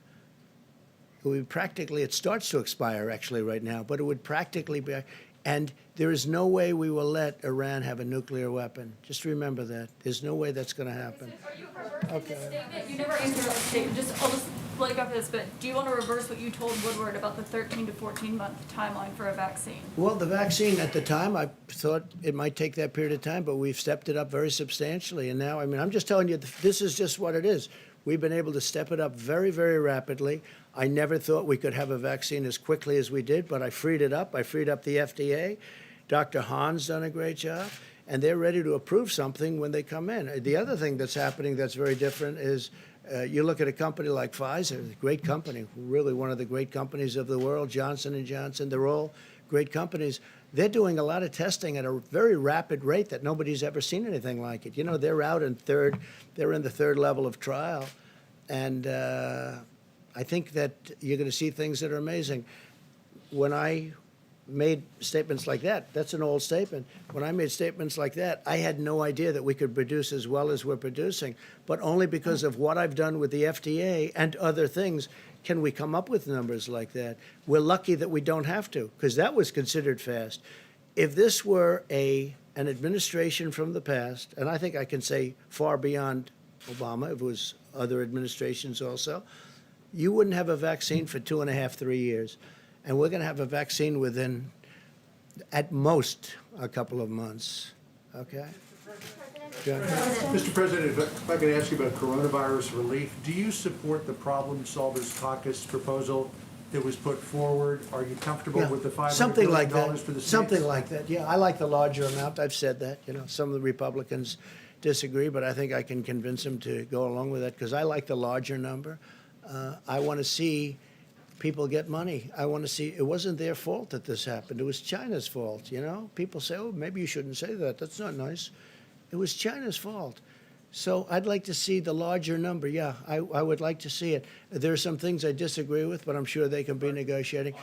It starts to expire actually right now, but it would practically be, and there is no way we will let Iran have a nuclear weapon. Just remember that. There's no way that's going to happen. Are you reversing this statement? You never answered the statement. I'll just flag up this, but do you want to reverse what you told Woodward about the 13 to 14 month timeline for a vaccine? Well, the vaccine at the time, I thought it might take that period of time, but we've stepped it up very substantially. And now, I'm just telling you, this is just what it is. We've been able to step it up very, very rapidly. I never thought we could have a vaccine as quickly as we did, but I freed it up. I freed up the FDA. Dr. Hahn's done a great job, and they're ready to approve something when they come in. The other thing that's happening that's very different is you look at a company like Pfizer, a great company, really one of the great companies of the world, Johnson & Johnson, they're all great companies. They're doing a lot of testing at a very rapid rate that nobody's ever seen anything like it. They're out in they're in the 3rd level of trial. And I think that you're going to see things that are amazing. When I made statements like that, that's an old statement. When I made statements like that, I had no idea that we could produce as well as we're producing. But only because of what I've done with the FDA and other things can we come up with numbers like that. We're lucky that we don't have to, because that was considered fast. If this were an administration from the past, and I think I can say far beyond Obama, if it was other administrations also, you wouldn't have a vaccine for 2.5, 3 years. And we're going to have a vaccine within, at most, a couple of months. Okay? John? Mr. President, if I could ask you about coronavirus relief, do you support the Problem Solvers Caucus proposal that was put forward? Are you comfortable with the $500 billion for the states? Something like that, yeah. I like the larger amount. I've said that. Some of the Republicans disagree, but I think I can convince them to go along with that because I like the larger number. I want to see people get money. I want to see, it wasn't their fault that this happened. It was China's fault, People say, oh, maybe you shouldn't say that. That's not nice. It was China's fault. So I'd like to see the larger number. Yeah, I would like to see it. There are some things I disagree with, but I'm sure they can be negotiating.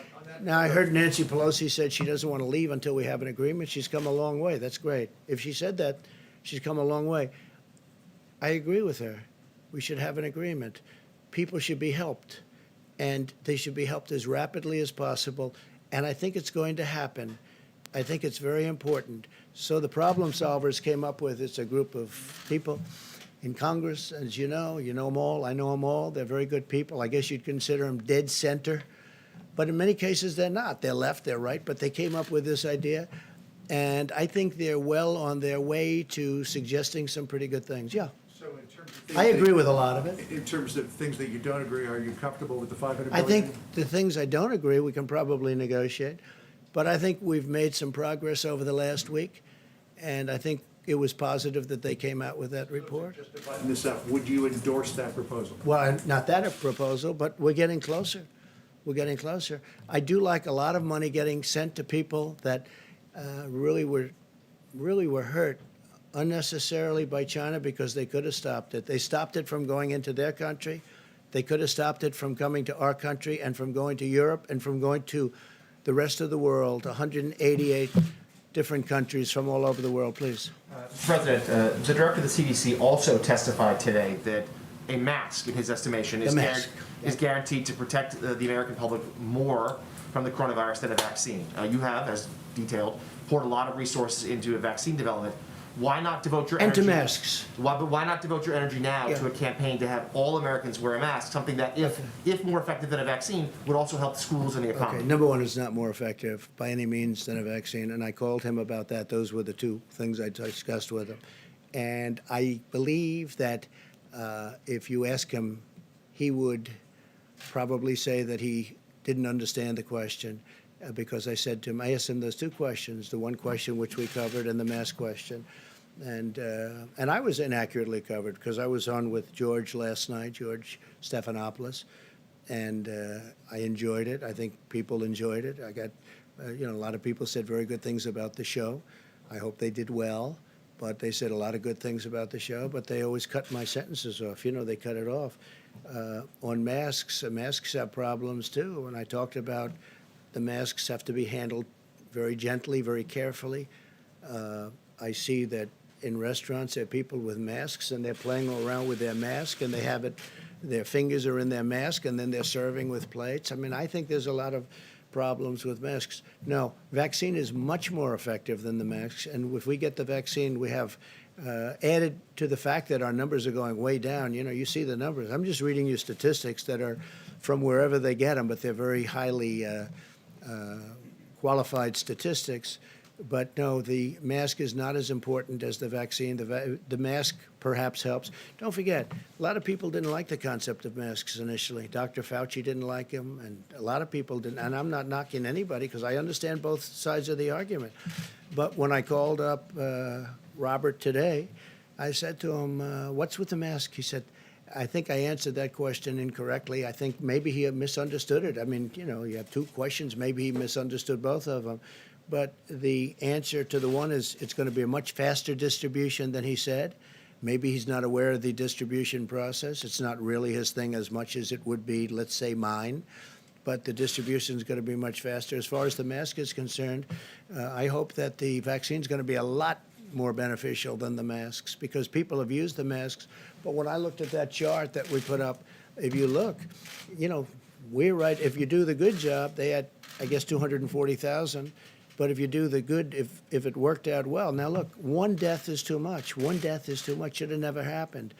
Now, I heard Nancy Pelosi said she doesn't want to leave until we have an agreement. She's come a long way. That's great. If she said that, she's come a long way. I agree with her. We should have an agreement. People should be helped, and they should be helped as rapidly as possible, and I think it's going to happen. I think it's very important. So the problem solvers came up with, it's a group of people in Congress, as you know them all, I know them all, they're very good people. I guess you'd consider them dead center, but in many cases they're not. They're left, they're right, but they came up with this idea, and I think they're well on their way to suggesting some pretty good things, yeah. So in terms of things I agree with a lot of it. In terms of things that you don't agree, are you comfortable with the $500 billion? I think the things I don't agree, we can probably negotiate. But I think we've made some progress over the last week, and I think it was positive that they came out with that report. Just to button this up, would you endorse that proposal? Well, not that a proposal, but we're getting closer. We're getting closer. I do like a lot of money getting sent to people that really were hurt unnecessarily by China because they could have stopped it. They stopped it from going into their country. They could have stopped it from coming to our country and from going to Europe and from going to the rest of the world. 188 different countries from all over the world, please. Mr. President, the director of the CDC also testified today that a mask, in his estimation, is, The mask, is guaranteed to protect the American public more from the coronavirus than a vaccine. You have, as detailed, poured a lot of resources into a vaccine development. Why not devote your And to energy masks. Why not devote your energy now Yeah. to a campaign to have all Americans wear a mask? Something that, if more effective than a vaccine, would also help schools and the economy. Okay, number one, it's not more effective by any means than a vaccine, and I called him about that. Those were the two things I discussed with him. And I believe that if you ask him, he would probably say that he didn't understand the question because I said to him, I asked him those two questions, the one question which we covered and the mask question. And I was inaccurately covered because I was on with George last night, George Stephanopoulos, and I enjoyed it. I think people enjoyed it. I got, a lot of people said very good things about the show. I hope they did well, but they said a lot of good things about the show, but they always cut my sentences off. They cut it off. On masks, masks have problems too. When I talked about the masks have to be handled very gently, very carefully. I see that in restaurants there are people with masks and they're playing around with their mask and they have it, their fingers are in their mask and then they're serving with plates. I mean, I think there's a lot of problems with masks. No, vaccine is much more effective than the masks, and if we get the vaccine, we have added to the fact that our numbers are going way down. You see the numbers. I'm just reading you statistics that are from wherever they get them, but they're very highly qualified statistics. But no, the mask is not as important as the vaccine. The mask perhaps helps. Don't forget, a lot of people didn't like the concept of masks initially. Dr. Fauci didn't like them, and a lot of people didn't. And I'm not knocking anybody because I understand both sides of the argument. But when I called up Robert today, I said to him, what's with the mask? He said, I think I answered that question incorrectly. I think maybe he misunderstood it. I mean, you have two questions. Maybe he misunderstood both of them. But the answer to the one is it's going to be a much faster distribution than he said. Maybe he's not aware of the distribution process. It's not really his thing as much as it would be, let's say, mine. But the distribution is going to be much faster. As far as the mask is concerned, I hope that the vaccine is going to be a lot more beneficial than the masks because people have used the masks. But when I looked at that chart that we put up, if you look, we're right. If you do the good job, they had, I guess, 240,000. But if you do the good, if it worked out well, now look, one death is too much. One death is too much. Should have never happened.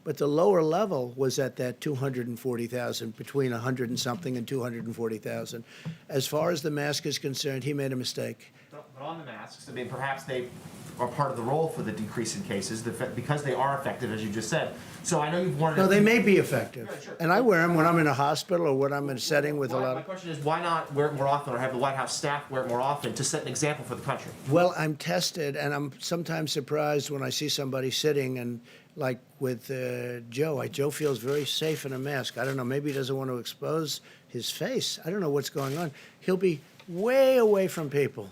But the lower level was at that 240,000, between 100 and something and 240,000. As far as the mask is concerned, he made a mistake. But on the masks, I mean, perhaps they are part of the role for the decrease in cases because they are effective, as you just said. So I know you've wanted. No, they may be effective. Yeah, sure. And I wear them when I'm in a hospital or when I'm in a setting with a lot My of. question is, why not wear it more often or have the White House staff wear it more often to set an example for the country? Well, I'm tested, and I'm sometimes surprised when I see somebody sitting and, like with Joe, Joe feels very safe in a mask. I don't know, maybe he doesn't want to expose his face. I don't know what's going on. He'll be way away from people,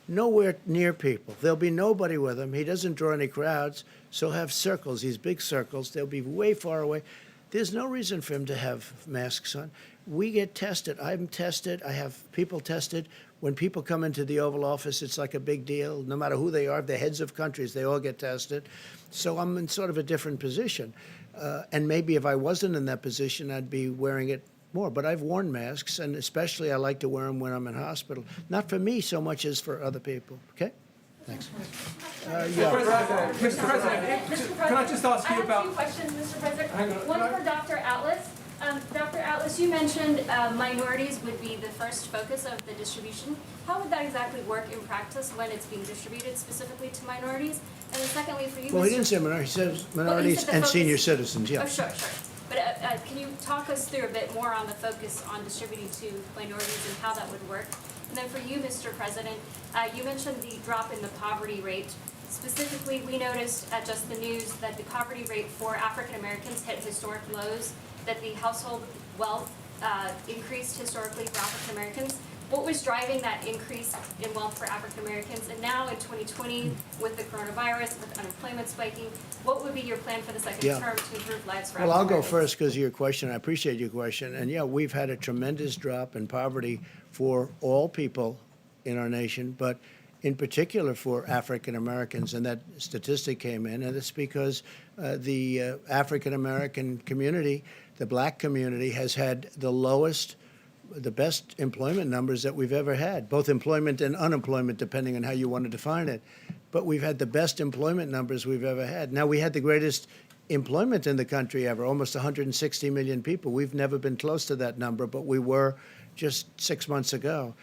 nowhere near people. There'll be nobody with him. He doesn't draw any crowds, so he'll have circles, these big circles. They'll be way far away. There's no reason for him to have masks on. We get tested. I'm tested. I have people tested. When people come into the Oval Office, it's like a big deal. No matter who they are, they're heads of countries, they all get tested. So I'm in sort of a different position. And maybe if I wasn't in that position, I'd be wearing it more. But I've worn masks, and especially I like to wear them when I'm in hospital. Not for me so much as for other people. Okay? Thanks. Mr. President, can I just ask you about... I have two questions, Mr. President. Hang on, One can I- for Dr. Atlas. Dr. Atlas, you mentioned minorities would be the first focus of the distribution. How would that exactly work in practice when it's being distributed specifically to minorities? And then secondly, for you, Well, he Mr. didn't say minorities. He said Well, he minorities said the and focus- senior citizens, yeah. Oh, sure. But can you talk us through a bit more on the focus on distributing to minorities and how that would work? And then for you, Mr. President, you mentioned the drop in the poverty rate. Specifically, we noticed at Just the News that the poverty rate for African Americans hit historic lows, that the household wealth increased historically for African Americans. What was driving that increase in wealth for African Americans? And now in 2020, with the coronavirus, with unemployment spiking, what would be your plan for the second Yeah. term to improve lives for Well, I'll African go Americans? first because of your question. I appreciate your question. And yeah, we've had a tremendous drop in poverty for all people in our nation, but in particular for African Americans, and that statistic came in, and it's because the African American community, the black community, has had the best employment numbers that we've ever had, both employment and unemployment, depending on how you want to define it. But we've had the best employment numbers we've ever had. Now, we had the greatest employment in the country ever, almost 160 million people. We've never been close to that number, but we were just 6 months ago.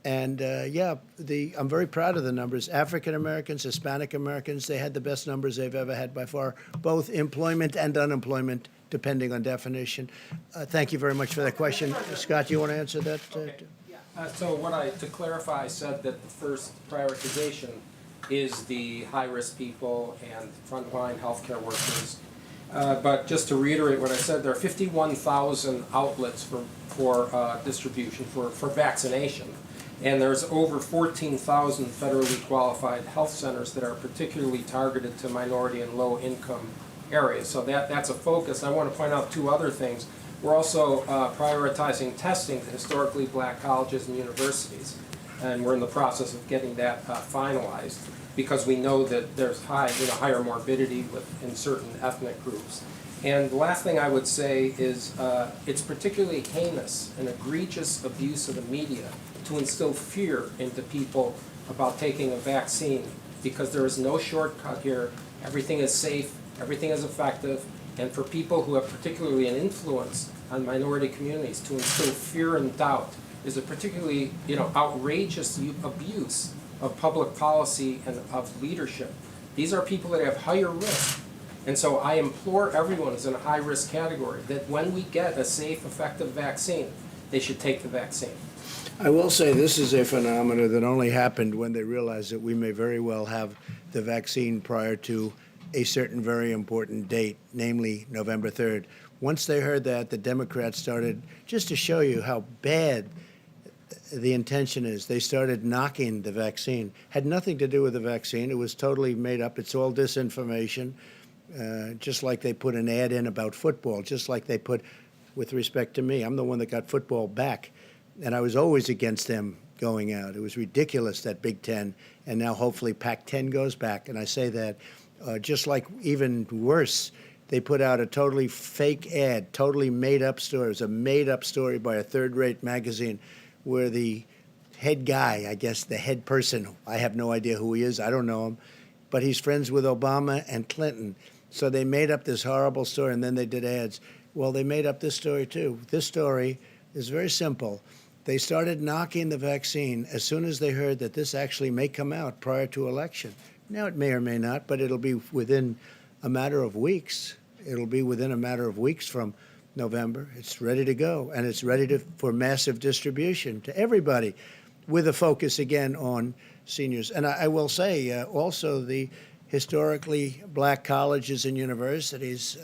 And I'm very proud of the numbers. African Americans, Hispanic Americans, they had the best numbers they've ever had by far, both employment and unemployment, depending on definition. Thank you very much for that question. Scott, you want to answer that? To clarify, I said that the first prioritization is the high-risk people and frontline healthcare workers. But just to reiterate what I said, there are 51,000 outlets for distribution, for vaccination. And there's over 14,000 federally qualified health centers that are particularly targeted to minority and low-income areas. So that's a focus. I want to point out two other things. We're also prioritizing testing to historically black colleges and universities. And we're in the process of getting that finalized because we know that there's higher morbidity in certain ethnic groups. And the last thing I would say is it's particularly heinous and egregious abuse of the media to instill fear into people about taking a vaccine, because there is no shortcut here. Everything is safe, everything is effective, and for people who have particularly an influence on minority communities to instill fear and doubt is a particularly outrageous abuse of public policy and of leadership. These are people that have higher risk. And so I implore everyone who's in a high-risk category that when we get a safe, effective vaccine, they should take the vaccine. I will say this is a phenomenon that only happened when they realized that we may very well have the vaccine prior to a certain very important date, namely November 3rd. Once they heard that, the Democrats started, just to show you how bad the intention is, they started knocking the vaccine. Had nothing to do with the vaccine. It was totally made up. It's all disinformation, just like they put an ad in about football, just like they put, with respect to me, I'm the one that got football back. And I was always against them going out. It was ridiculous, that Big Ten, and now hopefully Pac-10 goes back. And I say that just like even worse, they put out a totally fake ad, totally made-up story. It was a made-up story by a third-rate magazine where the head guy, I guess the head person, I have no idea who he is, I don't know him, but he's friends with Obama and Clinton. So they made up this horrible story, and then they did ads. Well, they made up this story, too. This story is very simple. They started knocking the vaccine as soon as they heard that this actually may come out prior to election. Now, it may or may not, but it'll be within a matter of weeks. It'll be within a matter of weeks from November. It's ready to go, and it's ready for massive distribution to everybody, with a focus, again, on seniors. And I will say, also, the historically black colleges and universities,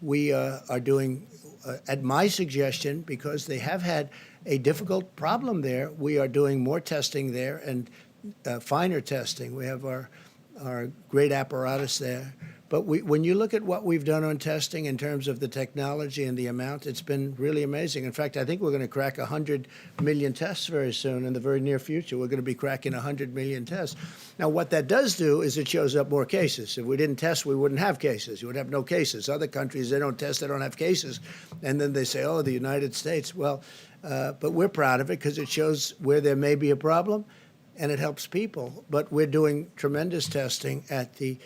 we are doing, at my suggestion, because they have had a difficult problem there, we are doing more testing there and finer testing. We have our great apparatus there. But when you look at what we've done on testing in terms of the technology and the amount, it's been really amazing. In fact, I think we're going to crack 100 million tests very soon in the very near future. We're going to be cracking 100 million tests. Now, what that does do is it shows up more cases. If we didn't test, we wouldn't have cases. You would have no cases. Other countries, they don't test, they don't have cases. And then they say, oh, the United States. Well, but we're proud of it because it shows where there may be a problem and it helps people. But we're doing tremendous testing at the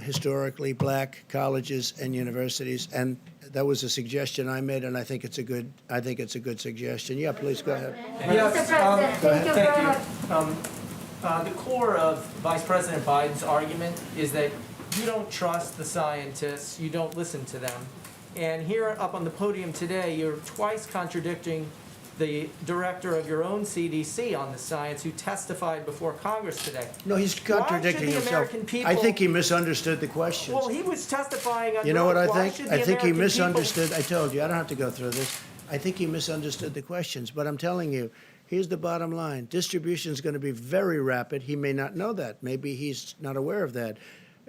historically black colleges and universities, and that was a suggestion I made, and I think it's a good suggestion. Yeah, please go ahead. Yes, Go ahead. thank you. The core of Vice President Biden's argument is that you don't trust the scientists, you don't listen to them. And here up on the podium today, you're twice contradicting the director of your own CDC on the science who testified before Congress today. No, he's contradicting himself. American people- I think he misunderstood the questions. Well, he was testifying on You know what I why think? should the I think he American people- misunderstood. I told you, I don't have to go through this. I think he misunderstood the questions. But I'm telling you, here's the bottom line. Distribution is going to be very rapid. He may not know that. Maybe he's not aware of that.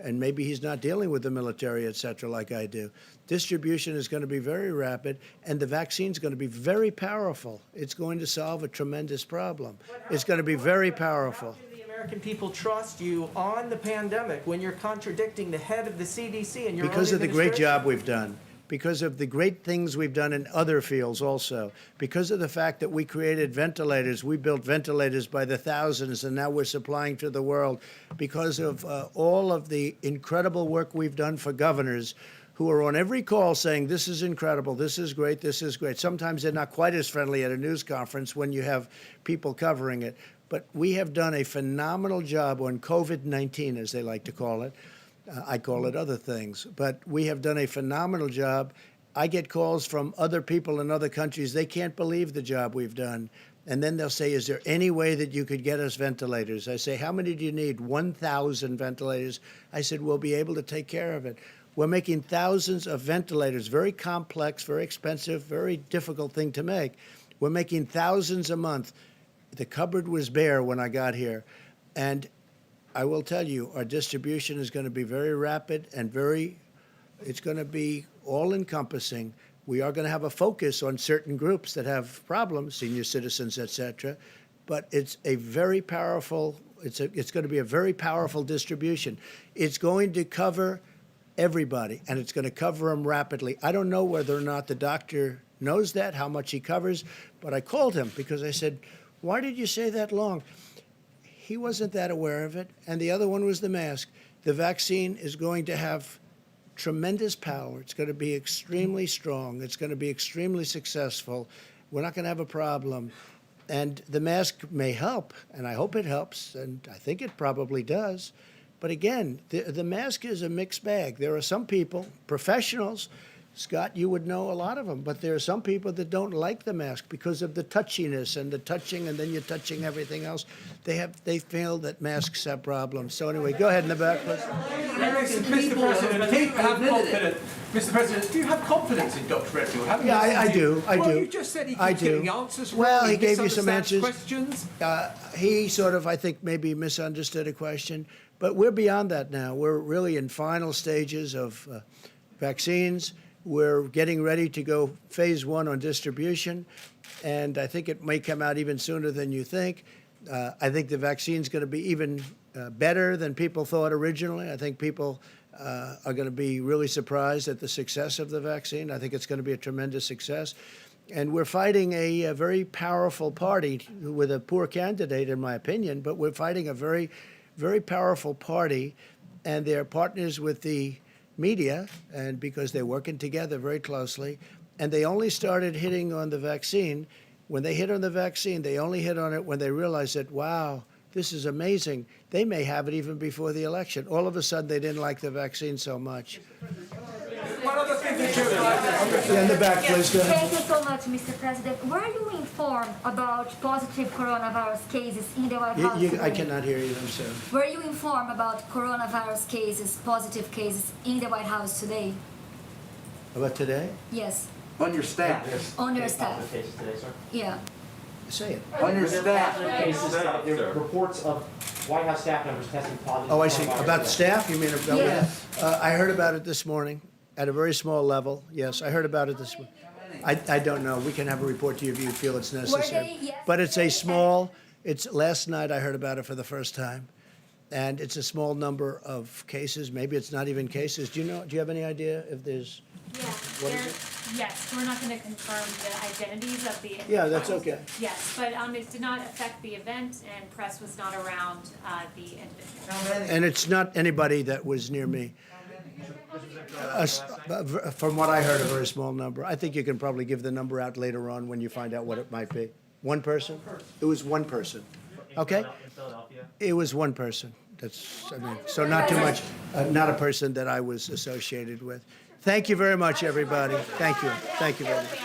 And maybe he's not dealing with the military, et cetera, like I do. Distribution is going to be very rapid, and the vaccine is going to be very powerful. It's going to solve a tremendous problem. It's going to be very powerful. American people trust you on the pandemic when you're contradicting the head of the CDC and your own Because of the great administration? job we've done, because of the great things we've done in other fields also, because of the fact that we created ventilators, we built ventilators by the thousands, and now we're supplying to the world, because of all of the incredible work we've done for governors who are on every call saying, this is incredible, this is great, this is great. Sometimes they're not quite as friendly at a news conference when you have people covering it. But we have done a phenomenal job on COVID-19, as they like to call it. I call it other things, but we have done a phenomenal job. I get calls from other people in other countries. They can't believe the job we've done. And then they'll say, is there any way that you could get us ventilators? I say, how many do you need? 1,000 ventilators. I said, we'll be able to take care of it. We're making thousands of ventilators, very complex, very expensive, very difficult thing to make. We're making thousands a month. The cupboard was bare when I got here. And I will tell you, our distribution is going to be very rapid and it's going to be all-encompassing. We are going to have a focus on certain groups that have problems, senior citizens, et cetera. But it's a very powerful, it's going to be a very powerful distribution. It's going to cover everybody, and it's going to cover them rapidly. I don't know whether or not the doctor knows that, how much he covers, but I called him because I said, why did you say that long? He wasn't that aware of it. And the other one was the mask. The vaccine is going to have tremendous power. It's going to be extremely strong. It's going to be extremely successful. We're not going to have a problem. And the mask may help, and I hope it helps, and I think it probably does. But again, the mask is a mixed bag. There are some people, professionals, Scott, you would know a lot of them, but there are some people that don't like the mask because of the touchiness and the touching, and then you're touching everything else. They feel that masks have problems. So anyway, go ahead in the back, please. Mr. President, do you have confidence? Mr. President, do you have confidence in Dr. Redfield? Yeah, I do. Well, you just said he keeps getting the answers wrong. Well, he gave you some misunderstands answers. questions. He sort of, I think, maybe misunderstood a question, but we're beyond that now. We're really in final stages of vaccines. We're getting ready to go phase 1 on distribution, and I think it may come out even sooner than you think. I think the vaccine's going to be even better than people thought originally. I think people are going to be really surprised at the success of the vaccine. I think it's going to be a tremendous success. And we're fighting a very powerful party with a poor candidate, in my opinion, but we're fighting a very, very powerful party, and they're partners with the media, and because they're working together very closely, and they only started hitting on the vaccine. When they hit on the vaccine, they only hit on it when they realized that, wow, this is amazing. They may have it even before the election. All of a sudden, they didn't like the vaccine so much. One other thing that you Yeah, in the back, please, go ahead. Thank you so much, Mr. President. Were you informed about positive coronavirus cases in the White House I today? cannot hear you, I'm sorry. Were you informed about coronavirus cases, positive cases in the White House today? About today? Yes, On your staff. on your staff. Cases today, sir. Yeah. Say it. On your staff. Cases, there are reports of White House staff members testing positive. Oh, I see. coronavirus About today. staff, you mean? About Yes. I heard about it this morning at a very small level. Yes, I heard about it this morning. I don't know. We can have a report to you if you feel it's necessary. Yes. But it's a small, last night I heard about it for the first time. And it's a small number of cases. Maybe it's not even cases. Do you have any idea if there's, Yeah, What is yes, we're not gonna confirm the identities of the. yeah, that's okay. Yes, but it did not affect the event and press was not around the individual. And it's not anybody that was near me. From what I heard, a very small number. I think you can probably give the number out later on when you find out what it might be. One person? It was one person. Okay? In Philadelphia. It was one person. So not too much, not a person that I was associated with. Thank you very much, everybody. Thank you. Thank you very much.